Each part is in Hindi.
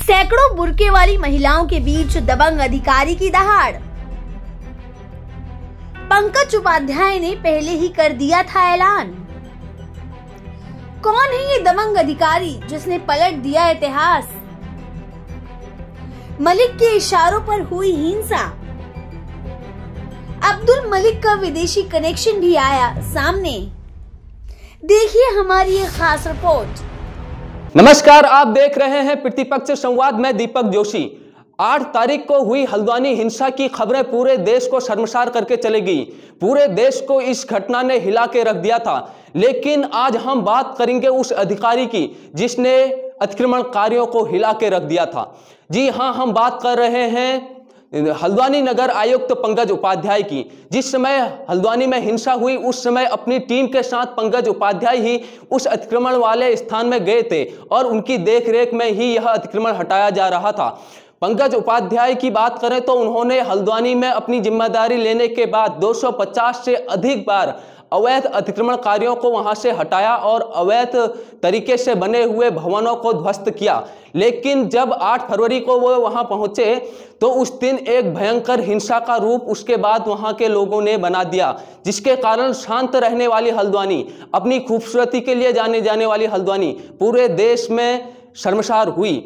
सैकड़ों बुर्के वाली महिलाओं के बीच दबंग अधिकारी की दहाड़। पंकज उपाध्याय ने पहले ही कर दिया था ऐलान। कौन है ये दबंग अधिकारी जिसने पलट दिया इतिहास? मलिक के इशारों पर हुई हिंसा। अब्दुल मलिक का विदेशी कनेक्शन भी आया सामने। देखिए हमारी ये खास रिपोर्ट। नमस्कार, आप देख रहे हैं प्रतिपक्ष संवाद में दीपक जोशी। 8 तारीख को हुई हल्द्वानी हिंसा की खबरें पूरे देश को शर्मसार करके चली गई। पूरे देश को इस घटना ने हिला के रख दिया था। लेकिन आज हम बात करेंगे उस अधिकारी की जिसने अतिक्रमणकारियों को हिला के रख दिया था। जी हां, हम बात कर रहे हैं हल्द्वानी नगर आयुक्त पंकज उपाध्याय की। जिस समय हल्द्वानी में हिंसा हुई उस समय अपनी टीम के साथ पंकज उपाध्याय ही उस अतिक्रमण वाले स्थान में गए थे और उनकी देखरेख में ही यह अतिक्रमण हटाया जा रहा था। पंकज उपाध्याय की बात करें तो उन्होंने हल्द्वानी में अपनी जिम्मेदारी लेने के बाद 250 से अधिक बार अवैध अतिक्रमणकारियों को वहां से हटाया और अवैध तरीके से बने हुए भवनों को ध्वस्त किया। लेकिन जब 8 फरवरी को वो वहां पहुंचे तो उस दिन एक भयंकर हिंसा का रूप उसके बाद वहां के लोगों ने बना दिया, जिसके कारण शांत रहने वाली हल्द्वानी, अपनी खूबसूरती के लिए जाने जाने वाली हल्द्वानी पूरे देश में शर्मसार हुई।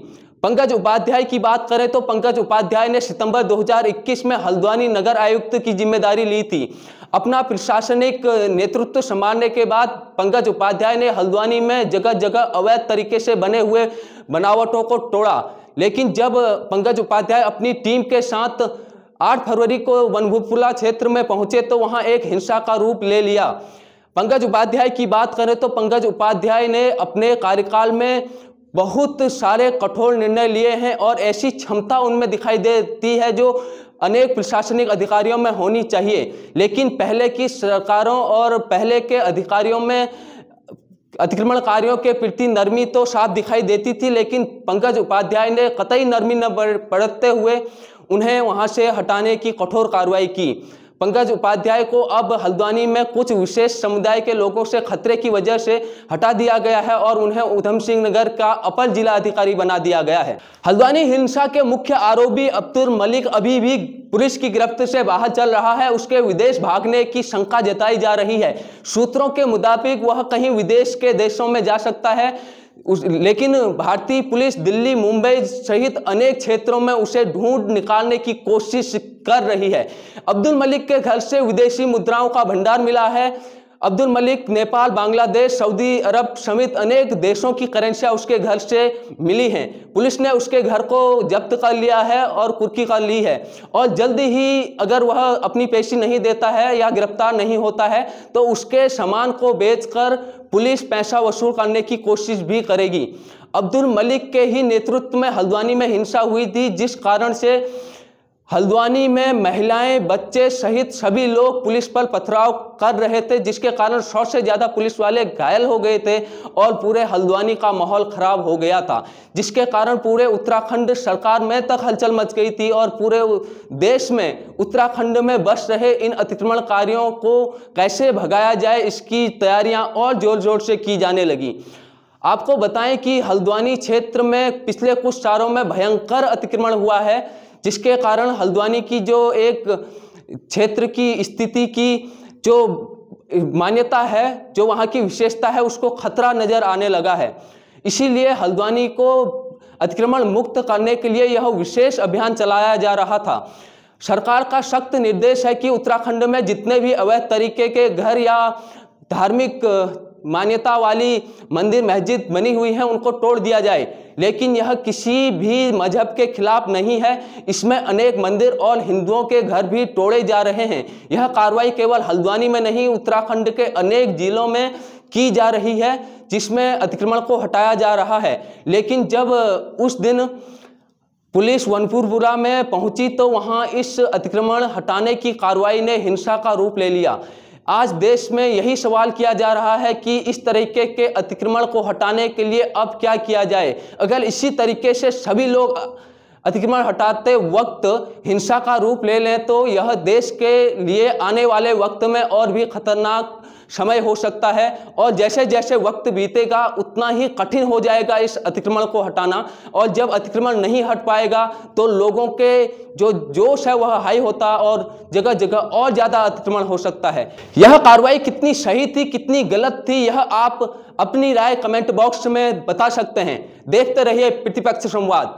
पंकज उपाध्याय की बात करें तो पंकज उपाध्याय ने सितंबर 2021 में हल्द्वानी नगर आयुक्त की जिम्मेदारी ली थी। अपना प्रशासनिक नेतृत्व संभालने के बाद पंकज उपाध्याय ने हल्द्वानी में जगह जगह अवैध तरीके से बने हुए बनावटों को तोड़ा। लेकिन जब पंकज उपाध्याय अपनी टीम के साथ 8 फरवरी को वनभूपुला क्षेत्र में पहुंचे तो वहां एक हिंसा का रूप ले लिया। पंकज उपाध्याय की बात करें तो पंकज उपाध्याय ने अपने कार्यकाल में बहुत सारे कठोर निर्णय लिए हैं और ऐसी क्षमता उनमें दिखाई देती है जो अनेक प्रशासनिक अधिकारियों में होनी चाहिए। लेकिन पहले की सरकारों और पहले के अधिकारियों में अतिक्रमणकारियों के प्रति नरमी तो साफ दिखाई देती थी, लेकिन पंकज उपाध्याय ने कतई नरमी न बरतते हुए उन्हें वहां से हटाने की कठोर कार्रवाई की। पंकज उपाध्याय को अब हल्द्वानी में कुछ विशेष समुदाय के लोगों से खतरे की वजह से हटा दिया गया है और उन्हें उधम सिंह नगर का अपर जिला अधिकारी बना दिया गया है। हल्द्वानी हिंसा के मुख्य आरोपी अब्दुल मलिक अभी भी पुलिस की गिरफ्त से बाहर चल रहा है। उसके विदेश भागने की शंका जताई जा रही है। सूत्रों के मुताबिक वह कहीं विदेश के देशों में जा सकता है, लेकिन भारतीय पुलिस दिल्ली, मुंबई सहित अनेक क्षेत्रों में उसे ढूंढ निकालने की कोशिश कर रही है। अब्दुल मलिक के घर से विदेशी मुद्राओं का भंडार मिला है। अब्दुल मलिक नेपाल, बांग्लादेश, सऊदी अरब समेत अनेक देशों की करेंसियां उसके घर से मिली हैं। पुलिस ने उसके घर को जब्त कर लिया है और कुर्की कर ली है और जल्दी ही अगर वह अपनी पेशी नहीं देता है या गिरफ्तार नहीं होता है तो उसके सामान को बेचकर पुलिस पैसा वसूल करने की कोशिश भी करेगी। अब्दुल मलिक के ही नेतृत्व में हल्द्वानी में हिंसा हुई थी, जिस कारण से हल्द्वानी में महिलाएं, बच्चे सहित सभी लोग पुलिस पर पथराव कर रहे थे, जिसके कारण 100 से ज्यादा पुलिस वाले घायल हो गए थे और पूरे हल्द्वानी का माहौल खराब हो गया था, जिसके कारण पूरे उत्तराखंड सरकार में तक हलचल मच गई थी और पूरे देश में उत्तराखंड में बस रहे इन अतिक्रमणकारियों को कैसे भगाया जाए इसकी तैयारियां और जोर जोर से की जाने लगी। आपको बताएं कि हल्द्वानी क्षेत्र में पिछले कुछ सालों में भयंकर अतिक्रमण हुआ है, जिसके कारण हल्द्वानी की जो एक क्षेत्र की स्थिति की जो मान्यता है, जो वहाँ की विशेषता है, उसको खतरा नजर आने लगा है। इसीलिए हल्द्वानी को अतिक्रमण मुक्त करने के लिए यह विशेष अभियान चलाया जा रहा था। सरकार का सख्त निर्देश है कि उत्तराखंड में जितने भी अवैध तरीके के घर या धार्मिक मान्यता वाली मंदिर मस्जिद बनी हुई हैं उनको तोड़ दिया जाए, लेकिन यह किसी भी मजहब के खिलाफ नहीं है। इसमें अनेक मंदिर और हिंदुओं के घर भी तोड़े जा रहे हैं। यह कार्रवाई केवल हल्द्वानी में नहीं, उत्तराखंड के अनेक जिलों में की जा रही है, जिसमें अतिक्रमण को हटाया जा रहा है। लेकिन जब उस दिन पुलिस वनपुरपुरा में पहुंची तो वहां इस अतिक्रमण हटाने की कार्रवाई ने हिंसा का रूप ले लिया। आज देश में यही सवाल किया जा रहा है कि इस तरीके के अतिक्रमण को हटाने के लिए अब क्या किया जाए। अगर इसी तरीके से सभी लोग अतिक्रमण हटाते वक्त हिंसा का रूप ले लें तो यह देश के लिए आने वाले वक्त में और भी खतरनाक समय हो सकता है। और जैसे जैसे वक्त बीतेगा उतना ही कठिन हो जाएगा इस अतिक्रमण को हटाना। और जब अतिक्रमण नहीं हट पाएगा तो लोगों के जो जोश है वह हाई होता और जगह जगह और ज़्यादा अतिक्रमण हो सकता है। यह कार्रवाई कितनी सही थी, कितनी गलत थी, यह आप अपनी राय कमेंट बॉक्स में बता सकते हैं। देखते रहिए प्रतिपक्ष संवाद।